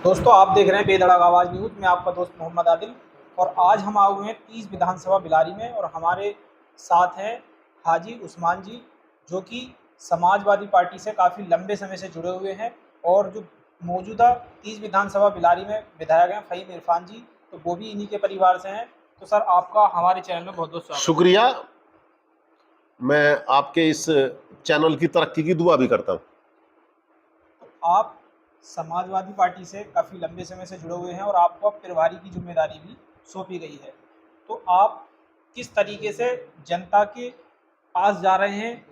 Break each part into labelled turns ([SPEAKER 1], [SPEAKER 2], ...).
[SPEAKER 1] दोस्तों आप देख रहे हैं बेधड़क आवाज़ न्यूज़। मैं आपका दोस्त मोहम्मद आदिल और आज हम आए हुए हैं 30 विधानसभा बिलारी में और हमारे साथ हैं हाजी उस्मान जी, जो कि समाजवादी पार्टी से काफ़ी लंबे समय से जुड़े हुए हैं और जो मौजूदा 30 विधानसभा बिलारी में विधायक हैं फ़हीम इरफान जी, तो वो भी इन्हीं के परिवार से हैं। तो सर आपका हमारे चैनल में बहुत बहुत स्वागत है।
[SPEAKER 2] शुक्रिया। मैं आपके इस चैनल की तरक्की की दुआ भी करता हूं।
[SPEAKER 1] तो आप समाजवादी पार्टी से काफ़ी लंबे समय से जुड़े हुए हैं और आपको अब प्रभारी की जिम्मेदारी भी सौंपी गई है। तो आप किस तरीके से जनता के पास जा रहे हैं,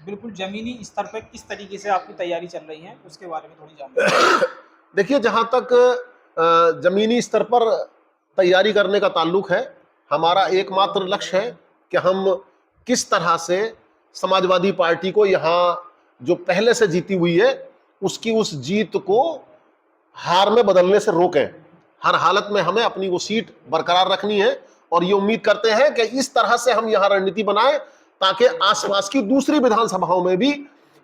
[SPEAKER 1] बिल्कुल ज़मीनी स्तर पर किस तरीके से आपकी तैयारी चल रही है, उसके बारे में थोड़ी जानकारी।
[SPEAKER 2] देखिए, जहां तक जमीनी स्तर पर तैयारी करने का ताल्लुक है, हमारा एकमात्र लक्ष्य है कि हम किस तरह से समाजवादी पार्टी को यहाँ जो पहले से जीती हुई है उसकी उस जीत को हार में बदलने से रोकें। हर हालत में हमें अपनी वो सीट बरकरार रखनी है और ये उम्मीद करते हैं कि इस तरह से हम यहाँ रणनीति बनाएं ताकि आसपास की दूसरी विधानसभाओं में भी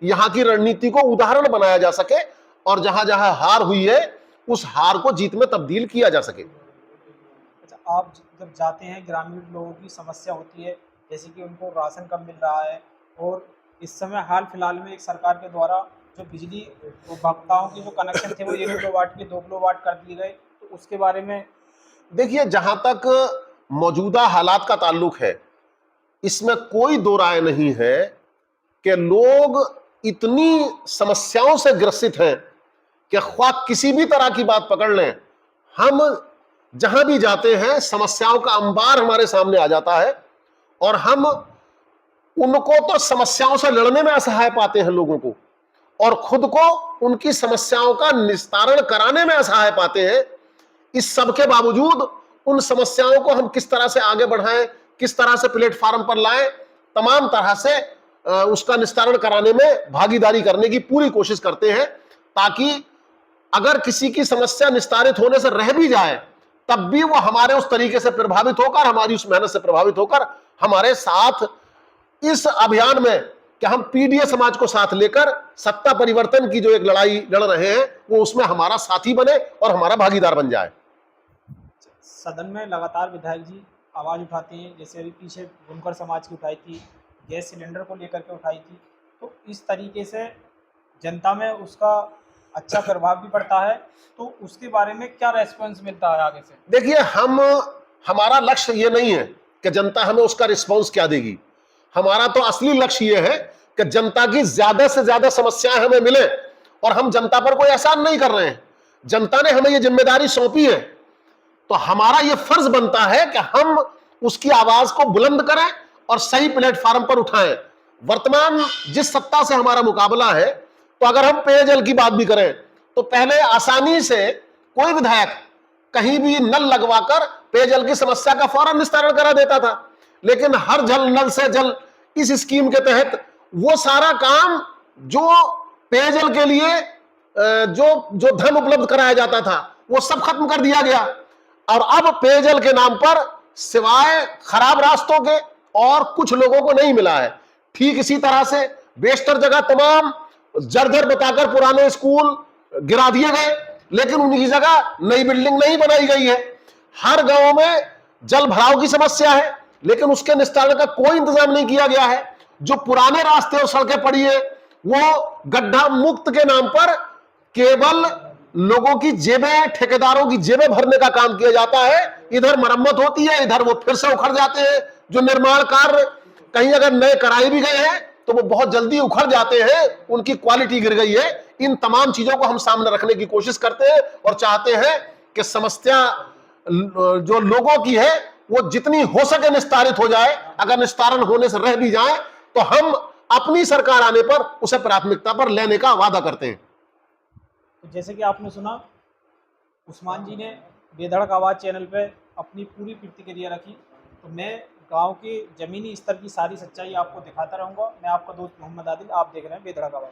[SPEAKER 2] यहाँ की रणनीति को उदाहरण बनाया जा सके और जहां जहां हार हुई है उस हार को जीत में तब्दील किया जा सके।
[SPEAKER 1] अच्छा, आप जब जाते हैं ग्रामीण लोगों की समस्या होती है, जैसे कि उनको राशन कम मिल रहा है और इस समय हाल फिलहाल में एक सरकार के द्वारा जो बिजली उपभोक्ताओं के जो कनेक्शन थे वो 1 किलोवाट के 2 किलोवाट कर दिए गए, तो उसके बारे में।
[SPEAKER 2] देखिए, जहां तक मौजूदा हालात का ताल्लुक है, इसमें कोई दो राय नहीं है कि लोग इतनी समस्याओं से ग्रसित हैं कि ख्वाह किसी भी तरह की बात पकड़ लें, हम जहां भी जाते हैं समस्याओं का अंबार हमारे सामने आ जाता है और हम उनको तो समस्याओं से लड़ने में असहाय पाते हैं लोगों को, और खुद को उनकी समस्याओं का निस्तारण कराने में असहाय पाते हैं। इस सब के बावजूद उन समस्याओं को हम किस तरह से आगे बढ़ाएं, किस तरह से प्लेटफॉर्म पर लाएं, तमाम तरह से उसका निस्तारण कराने में भागीदारी करने की पूरी कोशिश करते हैं, ताकि अगर किसी की समस्या निस्तारित होने से रह भी जाए तब भी वो हमारे उस तरीके से प्रभावित होकर, हमारी उस मेहनत से प्रभावित होकर हमारे साथ इस अभियान में कि हम पीडीए समाज को साथ लेकर सत्ता परिवर्तन की जो एक लड़ाई लड़ रहे हैं वो उसमें हमारा साथी बने और हमारा भागीदार बन जाए।
[SPEAKER 1] सदन में लगातार विधायक जी आवाज़ उठाते हैं, जैसे अभी पीछे बुनकर समाज की उठाई थी, गैस सिलेंडर को लेकर के उठाई थी, तो इस तरीके से जनता में उसका अच्छा प्रभाव भी पड़ता है, तो उसके बारे में क्या रेस्पॉन्स मिलता है आगे से?
[SPEAKER 2] देखिए, हमारा लक्ष्य ये नहीं है कि जनता हमें उसका रिस्पॉन्स क्या देगी। हमारा तो असली लक्ष्य ये है कि जनता की ज्यादा से ज्यादा समस्याएं हमें मिले, और हम जनता पर कोई एहसान नहीं कर रहे हैं। जनता ने हमें ये जिम्मेदारी सौंपी है, तो हमारा ये फर्ज बनता है कि हम उसकी आवाज को बुलंद करें और सही प्लेटफॉर्म पर उठाएं। वर्तमान जिस सत्ता से हमारा मुकाबला है, तो अगर हम पेयजल की बात भी करें तो पहले आसानी से कोई विधायक कहीं भी नल लगवाकर पेयजल की समस्या का फौरन निस्तारण करा देता था, लेकिन हर जल नल से जल इस स्कीम के तहत वो सारा काम जो पेयजल के लिए जो जो धन उपलब्ध कराया जाता था वो सब खत्म कर दिया गया, और अब पेयजल के नाम पर सिवाय खराब रास्तों के और कुछ लोगों को नहीं मिला है। ठीक इसी तरह से बेशतर जगह तमाम जर्जर बताकर पुराने स्कूल गिरा दिए गए, लेकिन उनकी जगह नई बिल्डिंग नहीं बनाई गई है। हर गांव में जल भराव की समस्या है, लेकिन उसके निस्तारण का कोई इंतजाम नहीं किया गया है। जो पुराने रास्ते और सड़कें पड़ी है वो गड्ढा मुक्त के नाम पर केवल लोगों की जेबें, ठेकेदारों की जेबें भरने का काम किया जाता है। इधर मरम्मत होती है, इधर वो फिर से उखड़ जाते हैं। जो निर्माण कार्य कहीं अगर नए कराए भी गए हैं तो वो बहुत जल्दी उखड़ जाते हैं, उनकी क्वालिटी गिर गई है। इन तमाम चीजों को हम सामने रखने की कोशिश करते हैं और चाहते हैं कि समस्या जो लोगों की है वो जितनी हो सके निस्तारित हो जाए। अगर निस्तारण होने से रह भी जाए तो हम अपनी सरकार आने पर उसे प्राथमिकता पर लेने का वादा करते हैं।
[SPEAKER 1] तो जैसे कि आपने सुना, उस्मान जी ने बेधड़क आवाज़ चैनल पे अपनी पूरी प्रतिक्रिया रखी, तो मैं गांव के ज़मीनी स्तर की सारी सच्चाई आपको दिखाता रहूँगा। मैं आपका दोस्त मोहम्मद आदिल, आप देख रहे हैं बेधड़क आवाज़।